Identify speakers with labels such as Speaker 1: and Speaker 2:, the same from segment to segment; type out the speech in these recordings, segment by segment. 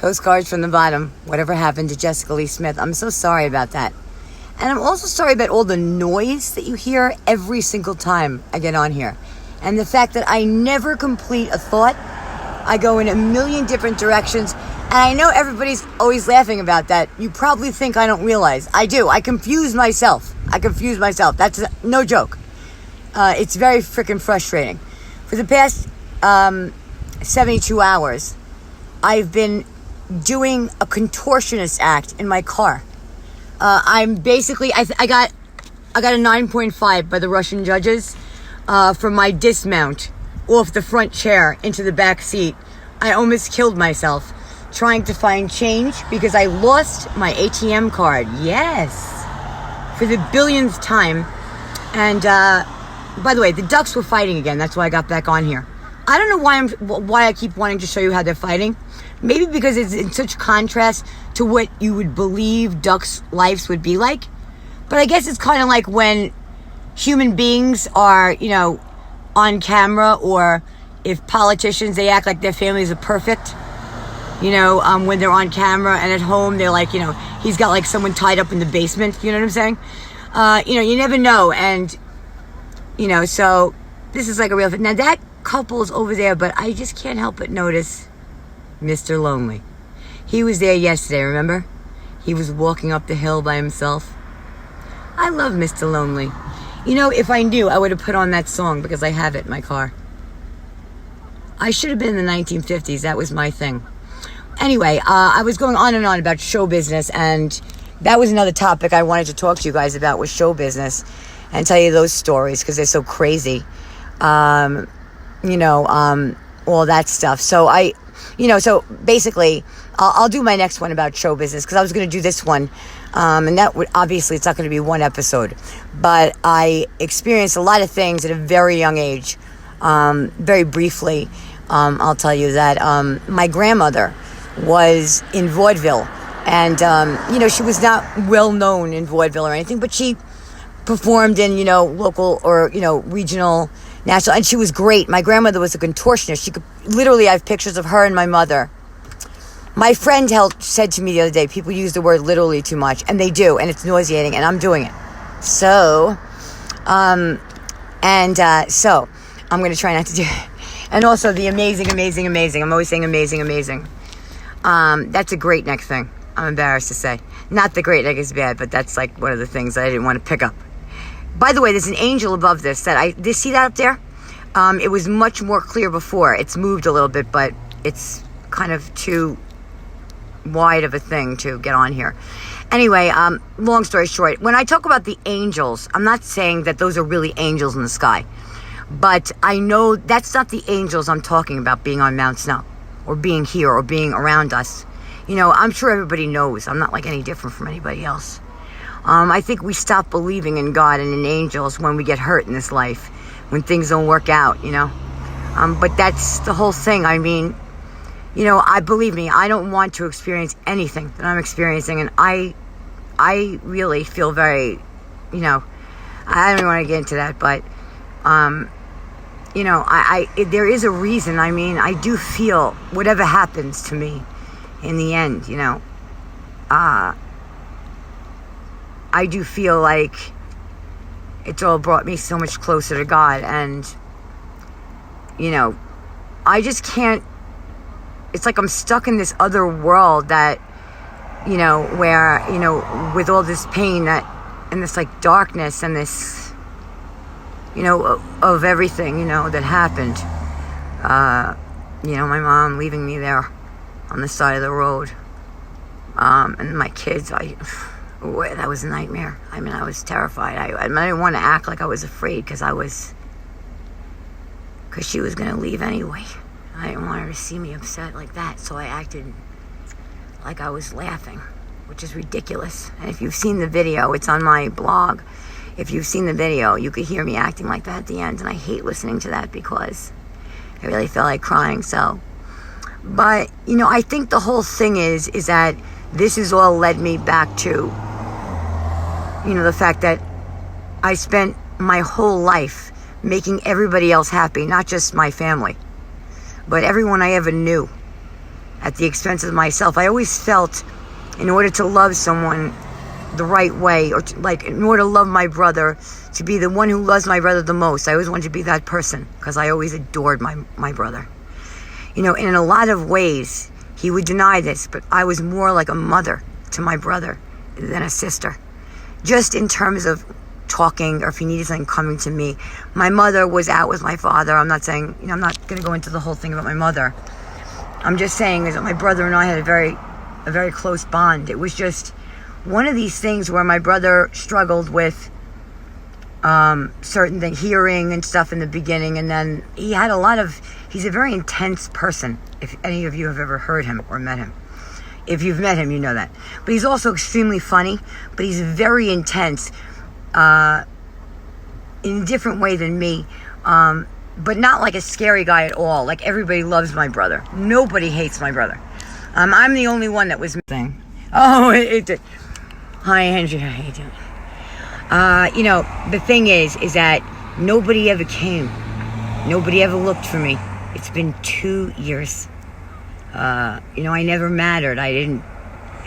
Speaker 1: Postcards from the bottom. Whatever happened to Jessica Lee Smith. I'm so sorry about that. And I'm also sorry about all the noise that you hear every single time I get on here. And the fact that I never complete a thought. I go in a million different directions. And I know everybody's always laughing about that. You probably think I don't realize. I do. I confuse myself. That's no joke. It's very freaking frustrating. For the past 72 hours, I've been doing a contortionist act in my car. I'm basically, I got a 9.5 by the Russian judges for my dismount off the front chair into the back seat. I almost killed myself trying to find change because I lost my ATM card. Yes, for the billionth time. And by the way, the Ducks were fighting again. That's why I got back on here. I don't know why I keep wanting to show you how they're fighting. Maybe because it's in such contrast to what you would believe Ducks' lives would be like. But I guess it's kind of like when human beings are, on camera, or if politicians, they act like their families are perfect. When they're on camera, and at home they're like, he's got like someone tied up in the basement. You know what I'm saying? You never know. And, so this is like a real... Now that couple's over there, but I just can't help but notice Mr. Lonely. He was there yesterday, remember? He was walking up the hill by himself. I love Mr. Lonely. If I knew, I would have put on that song because I have it in my car. I should have been in the 1950s. That was my thing. Anyway, I was going on and on about show business, and that was another topic I wanted to talk to you guys about, was show business, and tell you those stories because they're so crazy. All that stuff. So so basically, I'll do my next one about show business because I was going to do this one, and that would, obviously it's not going to be one episode, but I experienced a lot of things at a very young age. Very briefly, I'll tell you that my grandmother was in vaudeville, and she was not well known in vaudeville or anything, but she performed in local or regional, national, and she was great. My grandmother was a contortionist. She could literally, I have pictures of her and my mother. My friend said to me the other day, people use the word literally too much, and they do, and it's nauseating, and I'm doing it. So, so I'm going to try not to do it. And also the amazing. I'm always saying amazing. That's a great neck thing. I'm embarrassed to say. Not the great neck is bad, but that's like one of the things that I didn't want to pick up. By the way, there's an angel above this see that up there? It was much more clear before. It's moved a little bit, but it's kind of too wide of a thing to get on here. Anyway, long story short, when I talk about the angels, I'm not saying that those are really angels in the sky. But I know that's not the angels I'm talking about being on Mount Snow or being here or being around us. I'm sure everybody knows. I'm not like any different from anybody else. I think we stop believing in God and in angels when we get hurt in this life, when things don't work out, But that's the whole thing. I mean, believe me, I don't want to experience anything that I'm experiencing. And I really feel very, I don't even want to get into that, but... there is a reason. I mean, I do feel whatever happens to me in the end, I do feel like it's all brought me so much closer to God. And, I just can't, it's like I'm stuck in this other world that, where, with all this pain and this like darkness and this, of everything, that happened. My mom leaving me there on the side of the road. And my kids, that was a nightmare. I mean, I was terrified. I didn't want to act like I was afraid because she was going to leave anyway. I didn't want her to see me upset like that, so I acted like I was laughing, which is ridiculous. And if you've seen the video, it's on my blog. If you've seen the video, you could hear me acting like that at the end, and I hate listening to that because I really felt like crying. So, but I think the whole thing is that this has all led me back to, the fact that I spent my whole life making everybody else happy, not just my family, but everyone I ever knew. at the expense of myself. I always felt in order to love someone the right way, or in order to love my brother, to be the one who loves my brother the most, I always wanted to be that person, because I always adored my brother. In a lot of ways, he would deny this, but I was more like a mother to my brother than a sister. Just in terms of talking, or if he needed something, coming to me. My mother was out with my father. I'm not saying, I'm not going to go into the whole thing about my mother. I'm just saying is that my brother and I had a very close bond. It was just one of these things where my brother struggled with certain things, hearing and stuff in the beginning, and then he's a very intense person, if any of you have ever heard him or met him. If you've met him, you know that. But he's also extremely funny, but he's very intense in a different way than me, but not like a scary guy at all. Like, everybody loves my brother. Nobody hates my brother. I'm the only one that was missing. Oh, hi, Andrea, how you doing? The thing is that nobody ever came. Nobody ever looked for me. It's been 2 years. I never mattered. I didn't,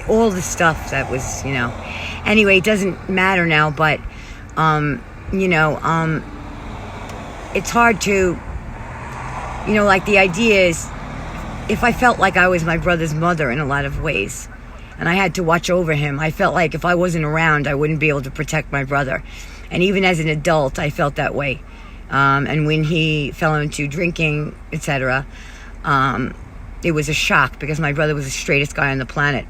Speaker 1: all the stuff that was, Anyway, it doesn't matter now, but, it's hard to, the idea is, if I felt like I was my brother's mother in a lot of ways, and I had to watch over him, I felt like if I wasn't around, I wouldn't be able to protect my brother. And even as an adult, I felt that way. And when he fell into drinking, etc., it was a shock, because my brother was the straightest guy on the planet.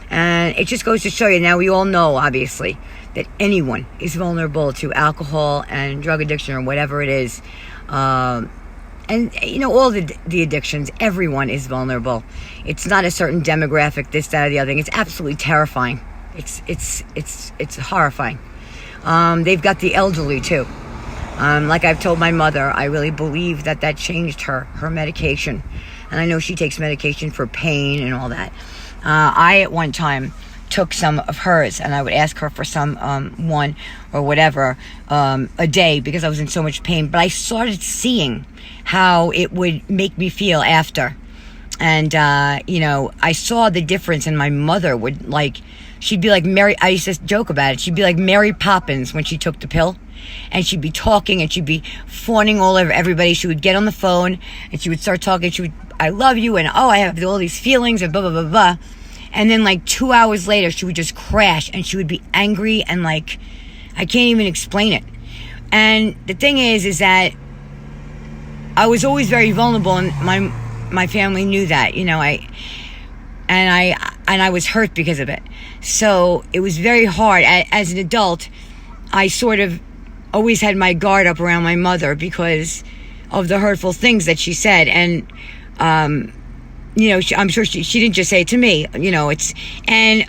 Speaker 1: And it just goes to show you, now we all know, obviously, that anyone is vulnerable to alcohol and drug addiction or whatever it is. All the addictions, everyone is vulnerable. It's not a certain demographic, this, that, or the other thing. It's absolutely terrifying. It's horrifying. They've got the elderly too. Like I've told my mother, I really believe that changed her medication. And I know she takes medication for pain and all that. I, at one time, took some of hers, and I would ask her for some, one or whatever, a day, because I was in so much pain. But I started seeing how it would make me feel after. And, I saw the difference, and my mother would, she'd be like Mary, I used to joke about it, she'd be like Mary Poppins when she took the pill. And she'd be talking, and she'd be fawning all over everybody. She would get on the phone, and she would start talking. I love you, and I have all these feelings, and blah, blah, blah, blah. And then 2 hours later, she would just crash, and she would be angry, and I can't even explain it. And the thing is that I was always very vulnerable, and my family knew that, I was hurt because of it. So it was very hard. As an adult, I sort of always had my guard up around my mother because of the hurtful things that she said. And, I'm sure she didn't just say it to me, and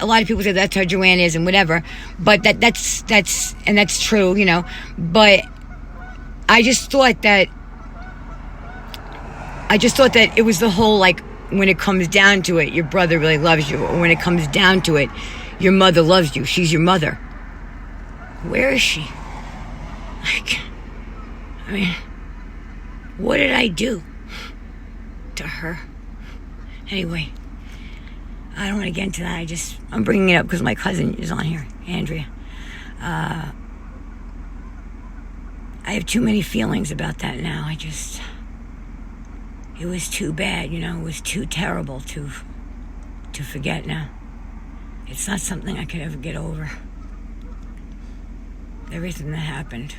Speaker 1: a lot of people say that's how Joanne is and whatever, but that's true, but I just thought that it was the whole, when it comes down to it, your brother really loves you, or when it comes down to it, your mother loves you. She's your mother. Where is she? What did I do to her? Anyway, I don't want to get into that. I'm bringing it up because my cousin is on here, Andrea. I have too many feelings about that now. It was too bad, it was too terrible to forget now. It's not something I could ever get over. Everything that happened.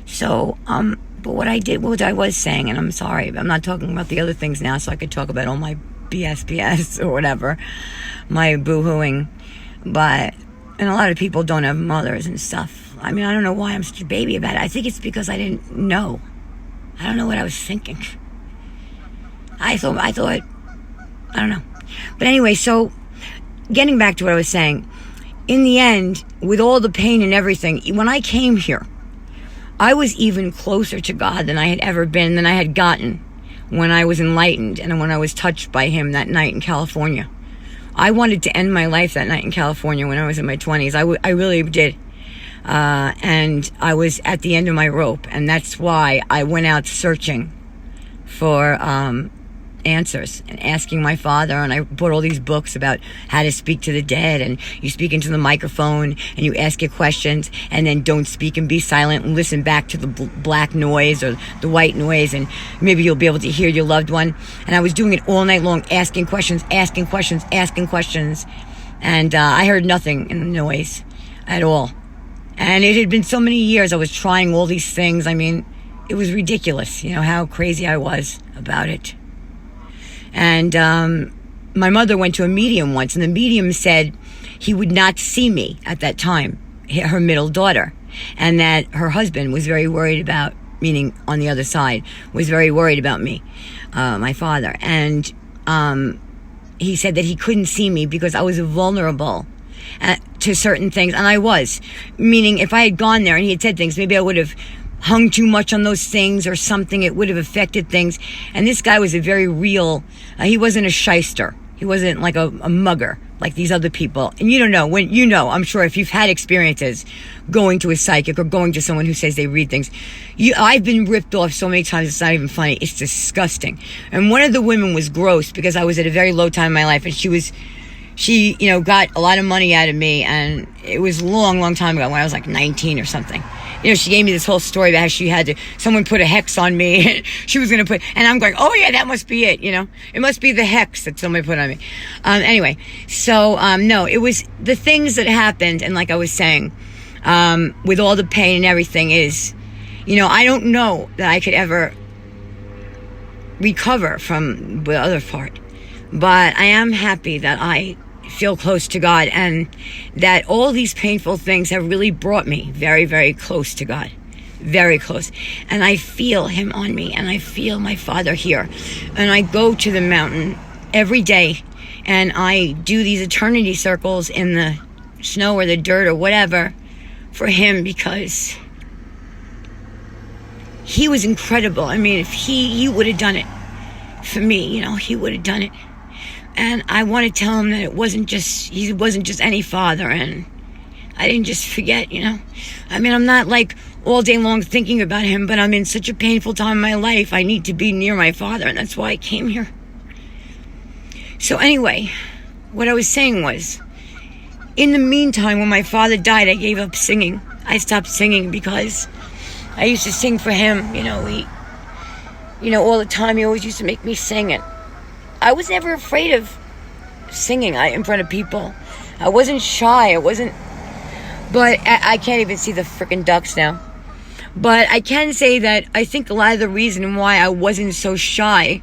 Speaker 1: So, but what I was saying, and I'm sorry, I'm not talking about the other things now, so I could talk about all my BS or whatever, my boo-hooing, and a lot of people don't have mothers and stuff. I don't know why I'm such a baby about it. I think it's because I didn't know. I don't know what I was thinking. I thought, I don't know. But anyway, so, getting back to what I was saying, in the end, with all the pain and everything, when I came here, I was even closer to God than I had ever been, than I had gotten when I was enlightened and when I was touched by him that night in California. I wanted to end my life that night in California when I was in my 20s. I really did. And I was at the end of my rope, and that's why I went out searching for answers and asking my father. And I bought all these books about how to speak to the dead, and you speak into the microphone and you ask your questions, and then don't speak and be silent and listen back to the black noise or the white noise, and maybe you'll be able to hear your loved one. And I was doing it all night long, asking questions, and I heard nothing in the noise at all. And it had been so many years I was trying all these things. I mean, it was ridiculous, how crazy I was about it. And my mother went to a medium once, and the medium said he would not see me at that time, her middle daughter, and that her husband was very worried about, meaning on the other side, was very worried about me, my father. And he said that he couldn't see me because I was vulnerable to certain things, and I was. Meaning, if I had gone there and he had said things, maybe I would have hung too much on those things or something. It would have affected things. And this guy was a very real, he wasn't a shyster. He wasn't like a mugger like these other people. And you don't know, I'm sure if you've had experiences going to a psychic or going to someone who says they read things, I've been ripped off so many times, it's not even funny. It's disgusting. And one of the women was gross because I was at a very low time in my life, and she got a lot of money out of me, and it was a long time ago when I was like 19 or something. She gave me this whole story about how someone put a hex on me, and she was going to and I'm going, oh yeah, that must be it, It must be the hex that somebody put on me. Anyway, so, no, it was the things that happened, and like I was saying, with all the pain and everything is, I don't know that I could ever recover from the other part, but I am happy that I feel close to God, and that all these painful things have really brought me very, very close to God. Very close. And I feel him on me, and I feel my Father here. And I go to the mountain every day, and I do these eternity circles in the snow or the dirt or whatever for him, because he was incredible. I mean, if he would have done it for me, he would have done it. And I want to tell him that he wasn't just any father, and I didn't just forget, I mean, I'm not like all day long thinking about him, but I'm in such a painful time in my life. I need to be near my father, and that's why I came here. So anyway, what I was saying was, in the meantime, when my father died, I gave up singing. I stopped singing because I used to sing for him, all the time. He always used to make me sing it. I was never afraid of singing in front of people. I wasn't shy. But I can't even see the freaking ducks now. But I can say that I think a lot of the reason why I wasn't so shy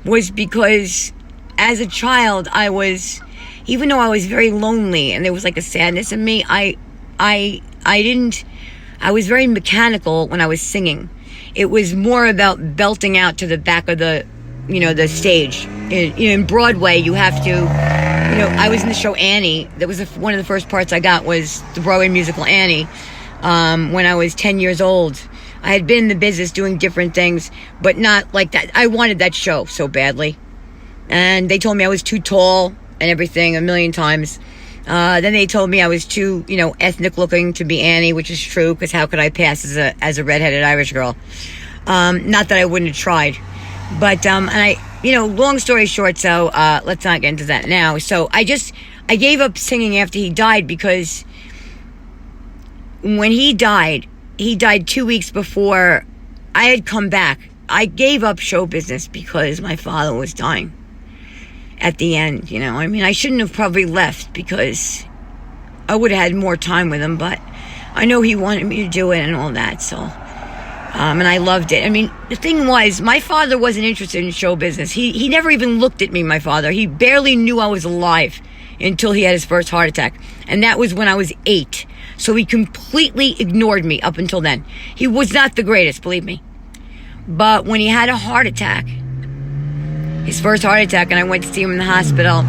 Speaker 1: was because as a child, even though I was very lonely and there was like a sadness in me, I was very mechanical when I was singing. It was more about belting out to the back of the stage. In Broadway, you have to, I was in the show Annie. That was one of the first parts I got, was the Broadway musical Annie, when I was 10 years old. I had been in the business doing different things, but not like that. I wanted that show so badly. And they told me I was too tall and everything a million times. Then they told me I was too, ethnic looking to be Annie, which is true, because how could I pass as a redheaded Irish girl? Not that I wouldn't have tried. But, and I, long story short, so, let's not get into that now. So I gave up singing after he died, because when he died 2 weeks before I had come back. I gave up show business because my father was dying at the end, I mean, I shouldn't have probably left, because I would have had more time with him, but I know he wanted me to do it and all that, so... and I loved it. I mean, the thing was, my father wasn't interested in show business. He never even looked at me, my father. He barely knew I was alive until he had his first heart attack. And that was when I was 8. So he completely ignored me up until then. He was not the greatest, believe me. But when he had a heart attack, his first heart attack, and I went to see him in the hospital,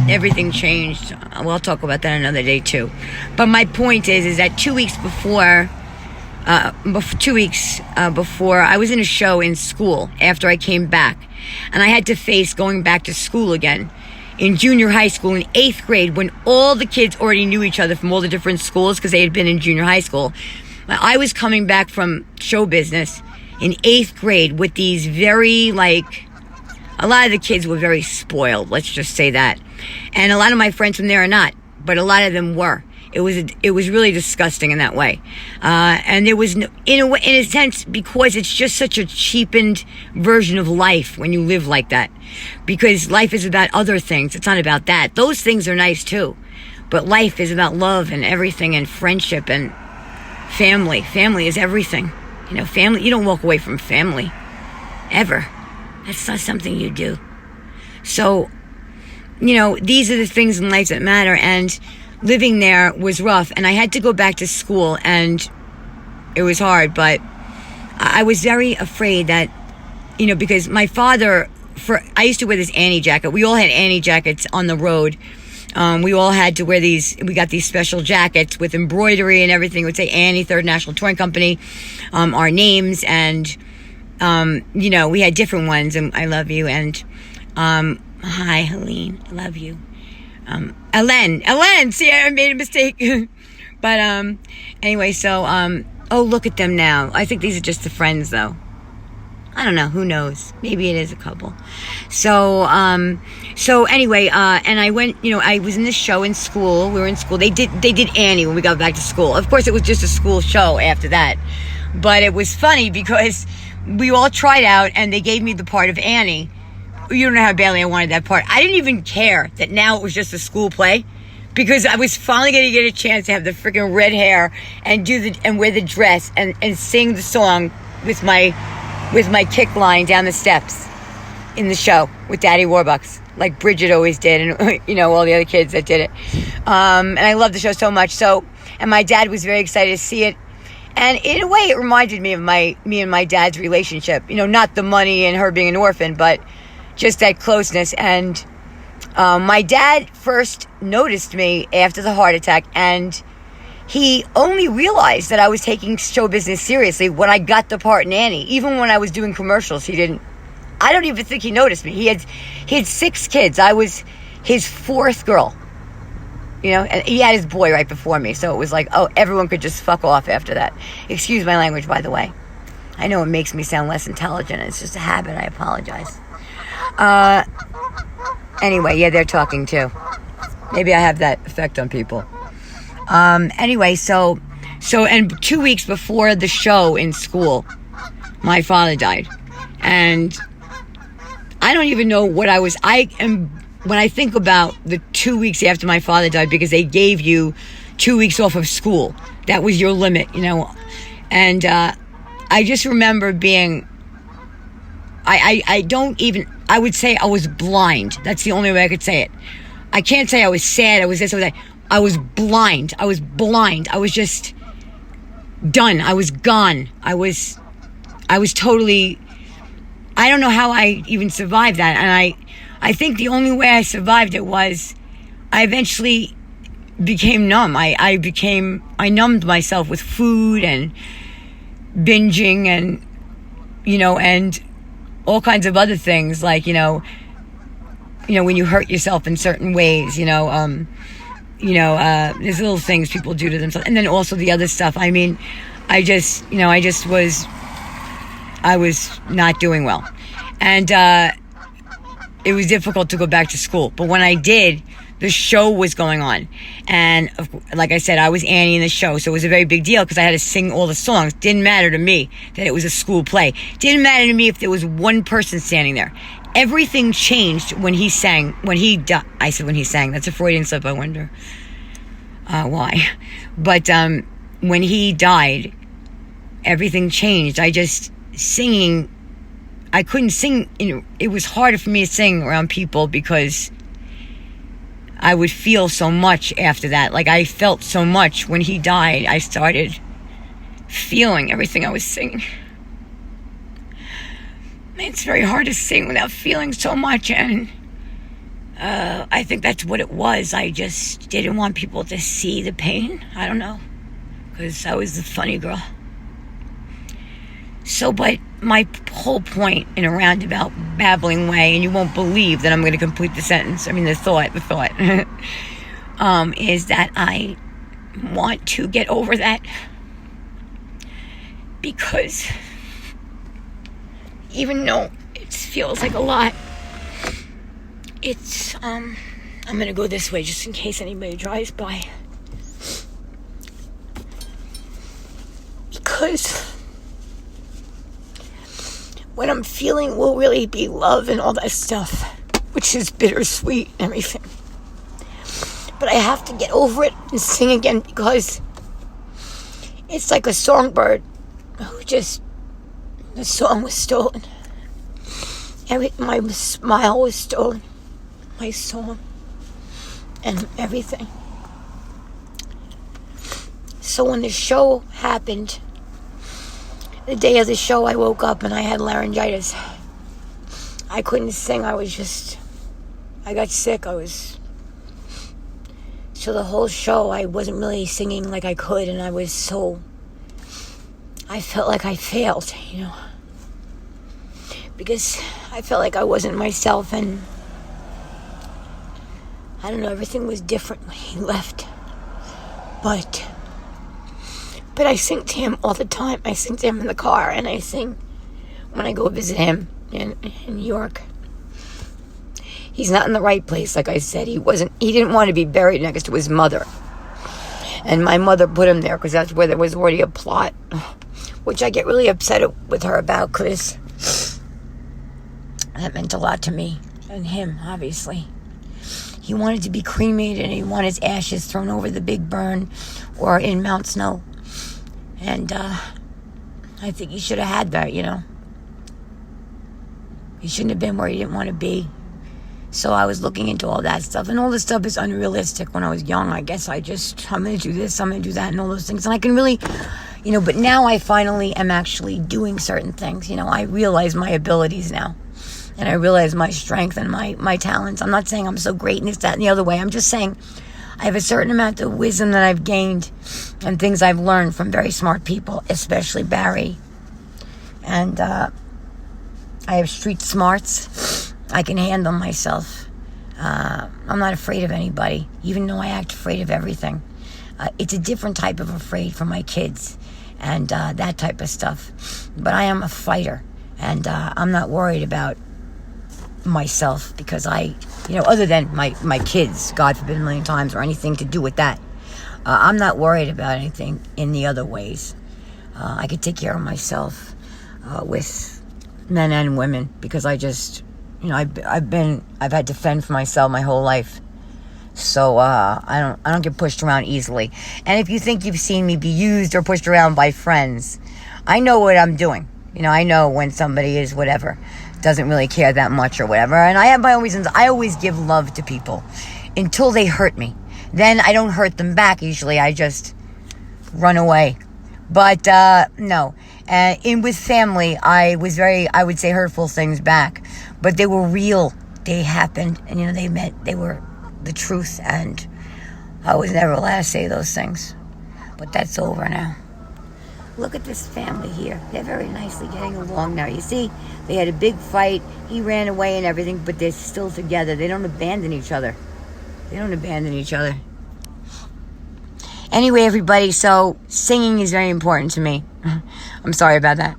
Speaker 1: everything changed. Well, I'll talk about that another day too. But my point is that 2 weeks before... 2 weeks before, I was in a show in school after I came back, and I had to face going back to school again in junior high school in 8th grade, when all the kids already knew each other from all the different schools because they had been in junior high school. I was coming back from show business in 8th grade with these very A lot of the kids were very spoiled, let's just say that. And a lot of my friends from there are not, but a lot of them were. It was really disgusting in that way. And there was, in a sense, because it's just such a cheapened version of life when you live like that. Because life is about other things. It's not about that. Those things are nice too. But life is about love and everything, and friendship and family. Family is everything. Family, you don't walk away from family. Ever. That's not something you do. So, these are the things in life that matter. And living there was rough, and I had to go back to school, and it was hard, but I was very afraid that, because my father, I used to wear this Annie jacket. We all had Annie jackets on the road. We all had to wear we got these special jackets with embroidery and everything. It would say Annie, Third National Touring Company, our names, and, we had different ones, and I love you, and, hi, Helene, I love you. Ellen, see, I made a mistake. But, anyway, so, oh, look at them now. I think these are just the friends, though. I don't know, who knows? Maybe it is a couple. So anyway, and I went, I was in this show in school. We were in school. They did Annie when we got back to school. Of course, it was just a school show after that. But it was funny because we all tried out, and they gave me the part of Annie. You don't know how badly I wanted that part. I didn't even care that now it was just a school play, because I was finally going to get a chance to have the freaking red hair and and wear the dress and sing the song with my kick line down the steps in the show with Daddy Warbucks, like Bridget always did, and all the other kids that did it. And I loved the show so much. So, and my dad was very excited to see it. And in a way, it reminded me of me and my dad's relationship. Not the money and her being an orphan, but just that closeness. And my dad first noticed me after the heart attack, and he only realized that I was taking show business seriously when I got the part in Annie. Even when I was doing commercials, he didn't. I don't even think he noticed me. He had 6 kids. I was his 4th girl. And he had his boy right before me, so it was like, oh, everyone could just fuck off after that. Excuse my language, by the way. I know it makes me sound less intelligent. It's just a habit. I apologize. Anyway, yeah, they're talking too. Maybe I have that effect on people. Anyway, so, and 2 weeks before the show in school, my father died. And I don't even know what when I think about the 2 weeks after my father died, because they gave you 2 weeks off of school. That was your limit, And, I just remember being, I would say I was blind. That's the only way I could say it. I can't say I was sad. I was this, I was that. I was blind. I was just done. I was gone. I was totally, I don't know how I even survived that. And I think the only way I survived it was I eventually became numb. I numbed myself with food and binging and, and all kinds of other things, like, when you hurt yourself in certain ways, there's little things people do to themselves. And then also the other stuff. I mean, I was not doing well. And it was difficult to go back to school. But when I did, the show was going on. And like I said, I was Annie in the show. So it was a very big deal because I had to sing all the songs. Didn't matter to me that it was a school play. Didn't matter to me if there was one person standing there. Everything changed when he sang. I said when he sang. That's a Freudian slip. I wonder why. But when he died, everything changed. Singing, I couldn't sing. It was harder for me to sing around people because I would feel so much after that. Like, I felt so much when he died. I started feeling everything I was singing. It's very hard to sing without feeling so much, and I think that's what it was. I just didn't want people to see the pain. I don't know, because I was the funny girl. So, but my whole point in a roundabout, babbling way, and you won't believe that I'm going to complete the sentence. I mean, the thought, is that I want to get over that, because even though it feels like a lot, It's, I'm gonna go this way just in case anybody drives by. Because what I'm feeling will really be love and all that stuff, which is bittersweet and everything. But I have to get over it and sing again, because it's like a songbird who just, the song was stolen. My smile was stolen. My song and everything. So when the show happened, the day of the show, I woke up and I had laryngitis. I couldn't sing. I got sick. So the whole show, I wasn't really singing like I could, and I felt like I failed, because I felt like I wasn't myself, and I don't know, everything was different when he left. But I sing to him all the time. I sing to him in the car, and I sing when I go visit him in New York. He's not in the right place, like I said. He didn't want to be buried next to his mother. And my mother put him there because that's where there was already a plot, which I get really upset with her about, because that meant a lot to me and him, obviously. He wanted to be cremated, and he wanted his ashes thrown over the Big Burn or in Mount Snow. And I think he should have had that, He shouldn't have been where he didn't want to be. So I was looking into all that stuff. And all this stuff is unrealistic. When I was young, I guess I'm going to do this, I'm going to do that, and all those things. And I can really, but now I finally am actually doing certain things. I realize my abilities now. And I realize my strength and my talents. I'm not saying I'm so great in this, that, and the other way. I'm just saying I have a certain amount of wisdom that I've gained and things I've learned from very smart people, especially Barry. And I have street smarts. I can handle myself. I'm not afraid of anybody, even though I act afraid of everything. It's a different type of afraid for my kids and that type of stuff. But I am a fighter, and I'm not worried about myself, because other than my kids, God forbid a million times, or anything to do with that, I'm not worried about anything in the other ways. I could take care of myself with men and women, because I just, I've had to fend for myself my whole life. So I don't get pushed around easily. And if you think you've seen me be used or pushed around by friends, I know what I'm doing. I know when somebody is whatever, doesn't really care that much or whatever. And I have my own reasons. I always give love to people until they hurt me. Then I don't hurt them back. Usually I just run away. But no. With family, I would say hurtful things back. But they were real. They happened. And, they were the truth. And I was never allowed to say those things. But that's over now. Look at this family here. They're very nicely getting along now. You see, they had a big fight. He ran away and everything, but they're still together. They don't abandon each other. Anyway, everybody, so singing is very important to me. I'm sorry about that.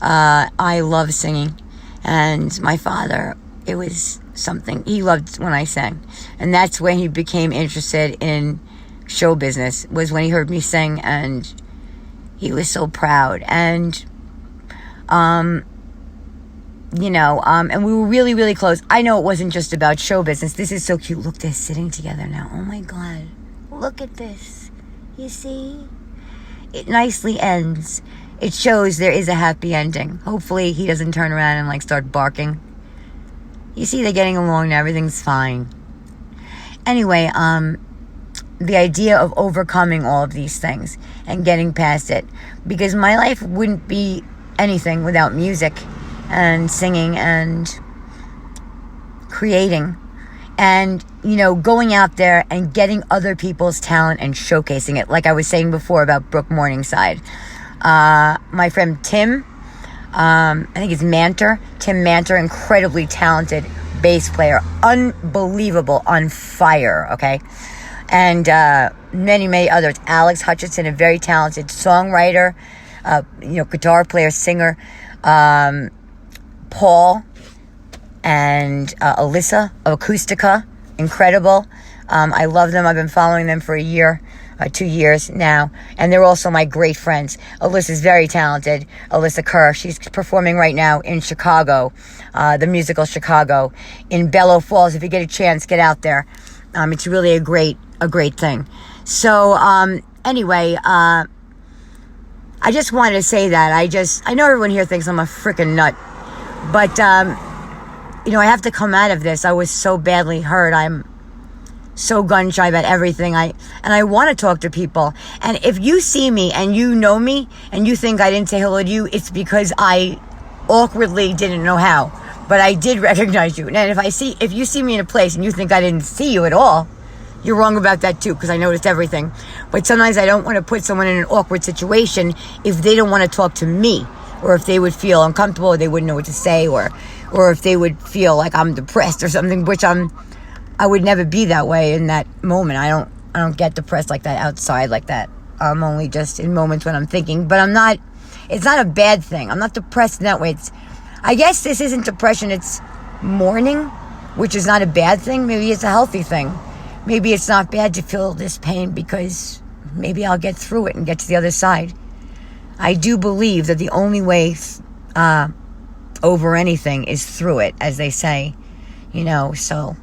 Speaker 1: I love singing. And my father, it was something he loved when I sang. And that's when he became interested in show business, was when he heard me sing, and he was so proud. And, and we were really, really close. I know it wasn't just about show business. This is so cute. Look, they're sitting together now. Oh my God. Look at this. You see? It nicely ends. It shows there is a happy ending. Hopefully he doesn't turn around and start barking. You see, they're getting along now. Everything's fine. Anyway, the idea of overcoming all of these things and getting past it, because my life wouldn't be anything without music and singing and creating and, going out there and getting other people's talent and showcasing it. Like I was saying before about Brooke Morningside. My friend Tim, I think it's Manter, Tim Manter, incredibly talented bass player, unbelievable, on fire, okay? And many, many others. Alex Hutchinson, a very talented songwriter, guitar player, singer. Paul, and Alyssa of Acoustica. Incredible. I love them. I've been following them for a year, 2 years now. And they're also my great friends. Alyssa's very talented. Alyssa Kerr. She's performing right now in Chicago, the musical Chicago, in Bellow Falls. If you get a chance, get out there. It's really a great thing. So, anyway, I just wanted to say that. I know everyone here thinks I'm a freaking nut. But, I have to come out of this. I was so badly hurt. I'm so gun shy about everything. I want to talk to people. And if you see me and you know me and you think I didn't say hello to you, it's because I awkwardly didn't know how. But I did recognize you. And if you see me in a place and you think I didn't see you at all, you're wrong about that too, because I noticed everything. But sometimes I don't want to put someone in an awkward situation if they don't want to talk to me, or if they would feel uncomfortable, or they wouldn't know what to say, or if they would feel like I'm depressed or something, which I would never be that way in that moment. I don't get depressed like that outside like that. I'm only just in moments when I'm thinking, but it's not a bad thing. I'm not depressed in that way. I guess this isn't depression, it's mourning, which is not a bad thing. Maybe it's a healthy thing. Maybe it's not bad to feel this pain because maybe I'll get through it and get to the other side. I do believe that the only way over anything is through it, as they say, so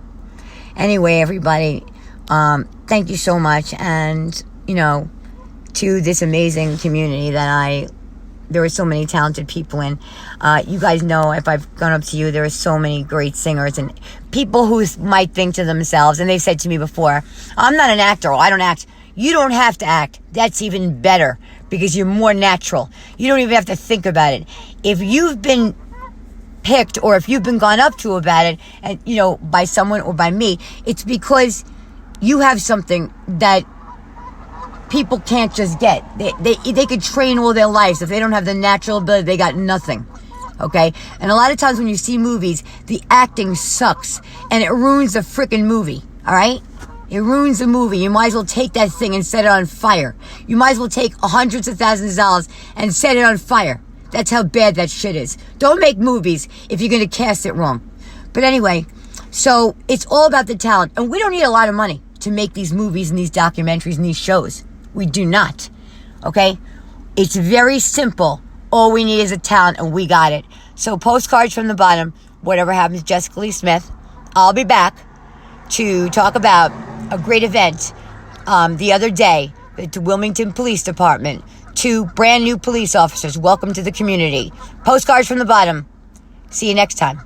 Speaker 1: anyway, everybody, thank you so much. And, to this amazing community that there are so many talented people in. You guys know, if I've gone up to you, there are so many great singers and people who might think to themselves, and they've said to me before, I'm not an actor, or I don't act. You don't have to act. That's even better because you're more natural. You don't even have to think about it. If you've been picked or if you've been gone up to about it, and by someone or by me, it's because you have something that people can't just get. They could train all their lives. If they don't have the natural ability, they got nothing. Okay? And a lot of times when you see movies, the acting sucks and it ruins the freaking movie. All right? It ruins the movie. You might as well take that thing and set it on fire. You might as well take hundreds of thousands of dollars and set it on fire. That's how bad that shit is. Don't make movies if you're going to cast it wrong. But anyway, so it's all about the talent. And we don't need a lot of money to make these movies and these documentaries and these shows. We do not. Okay? It's very simple. All we need is a talent, and we got it. So Postcards from the Bottom, whatever happens to Jessica Lee Smith, I'll be back to talk about a great event the other day at the Wilmington Police Department. 2 brand new police officers. Welcome to the community. Postcards from the Bottom. See you next time.